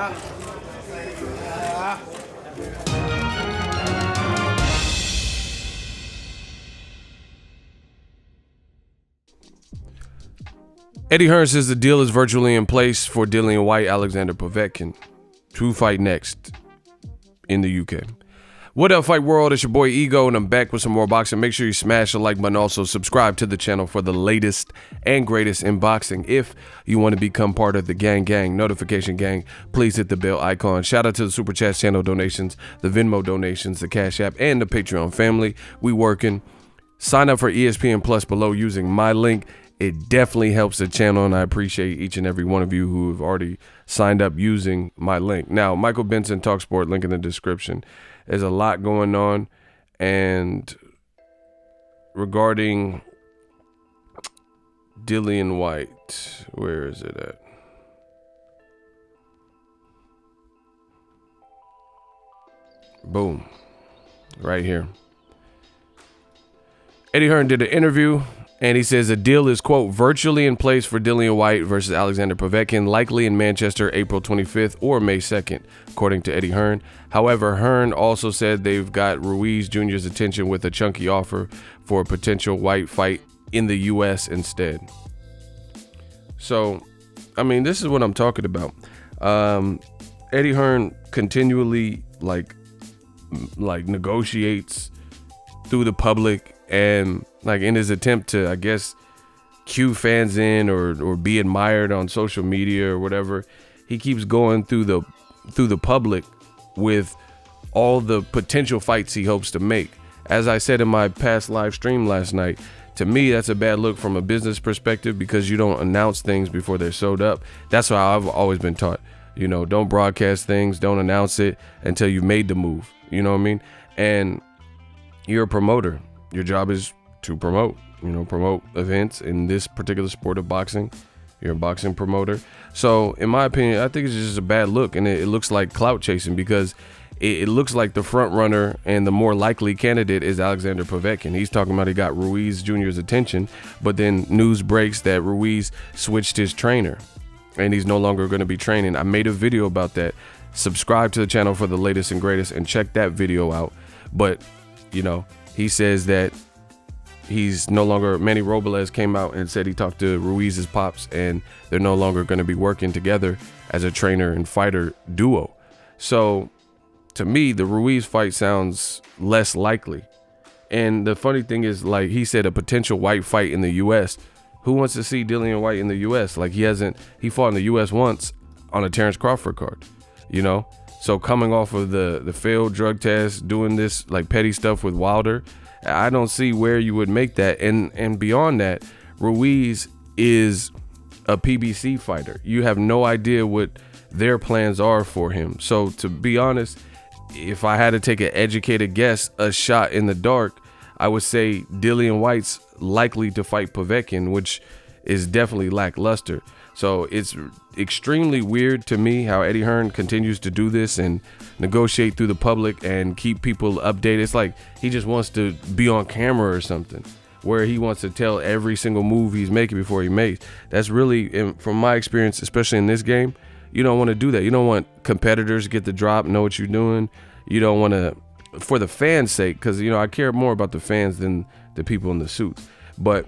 Eddie Hearn says the deal is virtually in place for Dillian Whyte, Alexander Povetkin to fight next in the UK. What up, Fight World? It's your boy Ego, and I'm back with some more boxing. Make sure you smash the like button. Also, subscribe to the channel for the latest and greatest in boxing. If you want to become part of the gang, notification gang, please hit the bell icon. Shout out to the Super Chat channel donations, the Venmo donations, the Cash App, and the Patreon family. We working. Sign up for ESPN Plus below using my link. It definitely helps the channel, and I appreciate each and every one of you who have already signed up using my link. Now, Michael Benson, Talk Sport, link in the description. There's a lot going on, and regarding Dillian Whyte, where is it at? Boom, right here. Eddie Hearn did an interview, and he says a deal is, quote, virtually in place for Dillian Whyte versus Alexander Povetkin, likely in Manchester, April 25th or May 2nd, according to Eddie Hearn. However, Hearn also said they've got Ruiz Jr.'s attention with a chunky offer for a potential Whyte fight in the U.S. instead. So, I mean, this is what I'm talking about. Eddie Hearn continually like negotiates through the public, and like in his attempt to, I guess, cue fans in or be admired on social media or whatever, he keeps going through the public with all the potential fights he hopes to make. As I said in my past live stream last night, to me, that's a bad look from a business perspective, because you don't announce things before they're sold up. That's how I've always been taught. You know, don't broadcast things, don't announce it until you've made the move. You know what I mean? And you're a promoter. Your job is to promote events in this particular sport of boxing. You're a boxing promoter. So in my opinion, I think it's just a bad look, and it looks like clout chasing, because it looks like the front runner and the more likely candidate is Alexander Povetkin. He's talking about he got Ruiz Jr.'s attention, but then news breaks that Ruiz switched his trainer and he's no longer going to be training. I made a video about that. Subscribe to the channel for the latest and greatest and check that video out. But, you know, he says that he's no longer, Manny Robles came out and said he talked to Ruiz's pops and they're no longer going to be working together as a trainer and fighter duo. So to me, the Ruiz fight sounds less likely. And the funny thing is, like he said, a potential Whyte fight in the U.S. Who wants to see Dillian Whyte in the U.S.? Like he fought in the U.S. once on a Terrence Crawford card, you know? So coming off of the failed drug test, doing this like petty stuff with Wilder, I don't see where you would make that. And beyond that, Ruiz is a PBC fighter. You have no idea what their plans are for him. So to be honest, if I had to take an educated guess, a shot in the dark, I would say Dillian Whyte's likely to fight Povetkin, which is definitely lackluster. So it's extremely weird to me how Eddie Hearn continues to do this and negotiate through the public and keep people updated. It's like he just wants to be on camera or something, where he wants to tell every single move he's making before he makes. That's really, from my experience, especially in this game, you don't want to do that. You don't want competitors to get the drop, know what you're doing. You don't want to, for the fans' sake, because, you know, I care more about the fans than the people in the suits. But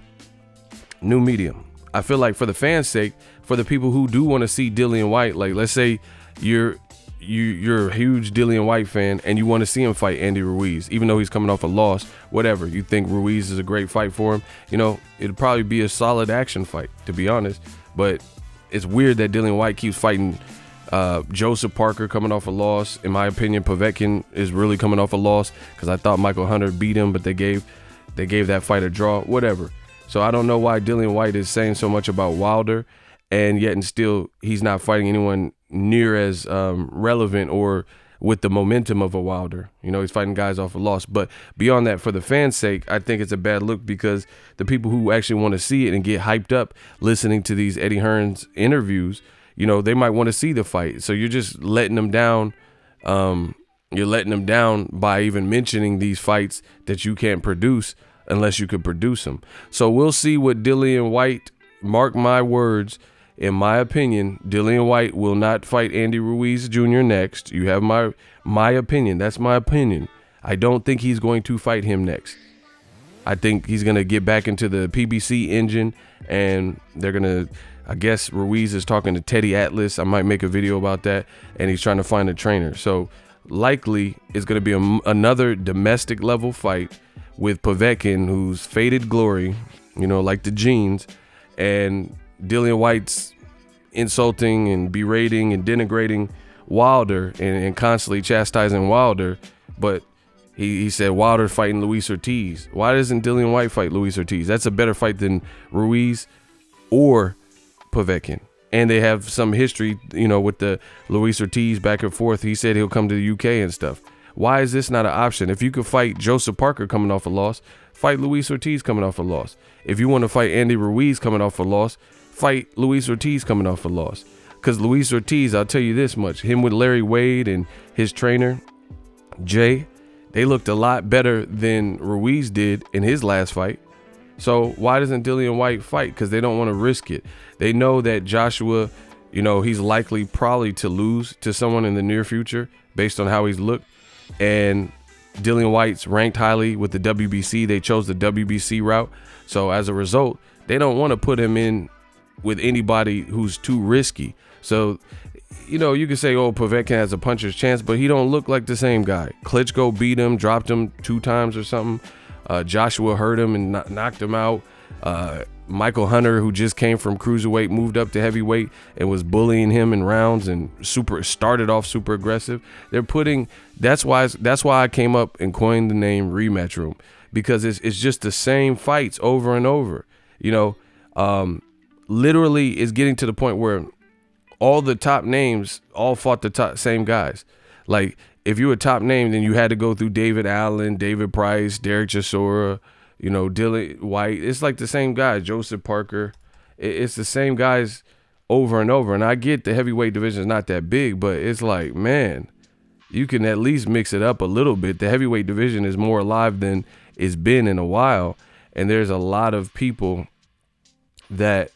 new medium. I feel like for the fans' sake, for the people who do want to see Dillian Whyte, like let's say you're a huge Dillian Whyte fan and you want to see him fight Andy Ruiz, even though he's coming off a loss, whatever. You think Ruiz is a great fight for him, you know, it'd probably be a solid action fight, to be honest. But it's weird that Dillian Whyte keeps fighting Joseph Parker coming off a loss. In my opinion, Povetkin is really coming off a loss, because I thought Michael Hunter beat him, but they gave that fight a draw, whatever. So I don't know why Dillian Whyte is saying so much about Wilder, and yet and still he's not fighting anyone near as relevant or with the momentum of a Wilder. You know, he's fighting guys off a loss. But beyond that, for the fans' sake, I think it's a bad look, because the people who actually want to see it and get hyped up listening to these Eddie Hearn's interviews, you know, they might want to see the fight. So you're just letting them down. You're letting them down by even mentioning these fights that you can't produce unless you could produce them. So we'll see what Dillian Whyte, mark my words, in my opinion, Dillian Whyte will not fight Andy Ruiz Jr. next. You have my opinion. That's my opinion. I don't think he's going to fight him next. I think he's going to get back into the PBC engine, and they're going to, I guess Ruiz is talking to Teddy Atlas. I might make a video about that, and he's trying to find a trainer. So likely it's going to be another domestic level fight with Povetkin, who's faded glory, you know, like the jeans, and Dillian Whyte's insulting and berating and denigrating Wilder and constantly chastising Wilder. But he said Wilder fighting Luis Ortiz. Why doesn't Dillian Whyte fight Luis Ortiz? That's a better fight than Ruiz or Povetkin. And they have some history, you know, with the Luis Ortiz back and forth. He said he'll come to the UK and stuff. Why is this not an option? If you could fight Joseph Parker coming off a loss, fight Luis Ortiz coming off a loss. If you want to fight Andy Ruiz coming off a loss, fight Luis Ortiz coming off a loss. Because Luis Ortiz, I'll tell you this much, him with Larry Wade and his trainer, Jay, they looked a lot better than Ruiz did in his last fight. So why doesn't Dillian Whyte fight? Because they don't want to risk it. They know that Joshua, you know, he's likely probably to lose to someone in the near future based on how he's looked. And Dillian Whyte's ranked highly with the WBC. They chose the WBC route. So as a result, they don't want to put him in with anybody who's too risky. So, you know, you can say, oh, Povetkin has a puncher's chance, but he don't look like the same guy. Klitschko beat him, dropped him 2 times or something. Joshua hurt him and knocked him out. Michael Hunter, who just came from cruiserweight, moved up to heavyweight and was bullying him in rounds and started off super aggressive. They're putting, that's why I came up and coined the name Rematch Room, because it's just the same fights over and over. You know, literally it's getting to the point where all the top names all fought the same guys. Like, if you were top name, then you had to go through David Allen, David Price, Derek Chisora, you know, Dillian Whyte. It's like the same guys, Joseph Parker. It's the same guys over and over. And I get the heavyweight division is not that big, but it's like, man, you can at least mix it up a little bit. The heavyweight division is more alive than it's been in a while. And there's a lot of people that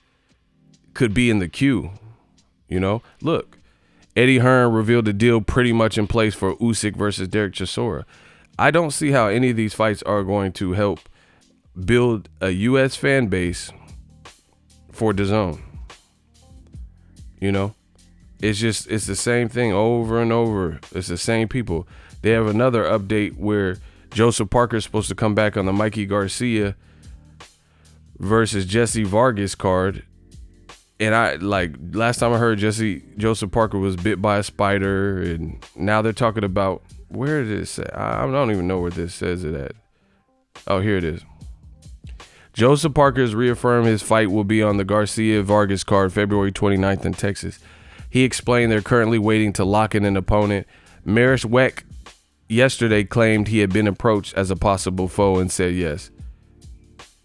could be in the queue. You know, look, Eddie Hearn revealed a deal pretty much in place for Usyk versus Derek Chisora. I don't see how any of these fights are going to help build a U.S. fan base for DAZN. You know, it's the same thing over and over. It's the same people. They have another update where Joseph Parker is supposed to come back on the Mikey Garcia versus Jesse Vargas card. And I, like, last time I heard Joseph Parker was bit by a spider, and now they're talking about, where did it say? I don't even know where this says it at. Oh, here it is. Joseph Parker has reaffirmed his fight will be on the Garcia Vargas card February 29th in Texas. He explained they're currently waiting to lock in an opponent. Mariusz Wech yesterday claimed he had been approached as a possible foe and said yes.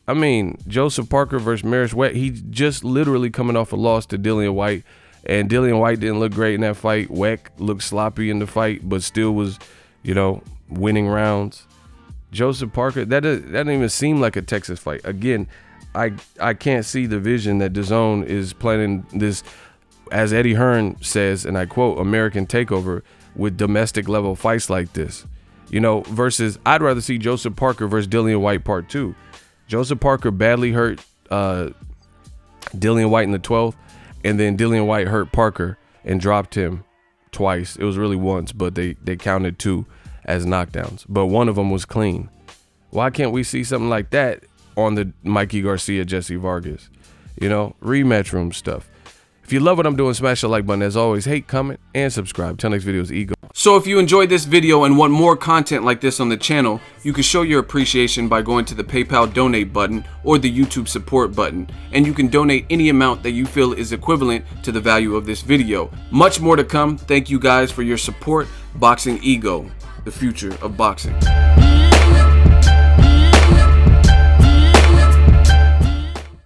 I mean, Joseph Parker versus Mariusz Wech, he just literally coming off a loss to Dillian Whyte, and Dillian Whyte didn't look great in that fight. Wech looked sloppy in the fight, but still was, you know, winning rounds. Joseph Parker, that doesn't even seem like a Texas fight. Again, I can't see the vision that DAZN is planning this, as Eddie Hearn says, and I quote, American takeover with domestic level fights like this. You know, versus, I'd rather see Joseph Parker versus Dillian Whyte part 2. Joseph Parker badly hurt Dillian Whyte in the 12th, and then Dillian Whyte hurt Parker and dropped him twice. It was really once, but they counted 2 as knockdowns. But one of them was clean. Why can't we see something like that on the Mikey Garcia, Jesse Vargas? You know, rematch room stuff. If you love what I'm doing, smash the like button. As always, hate, comment, and subscribe. Till next video is Ego. So if you enjoyed this video and want more content like this on the channel, you can show your appreciation by going to the PayPal donate button or the YouTube support button, and you can donate any amount that you feel is equivalent to the value of this video. Much more to come. Thank you guys for your support. Boxing Ego, the future of boxing.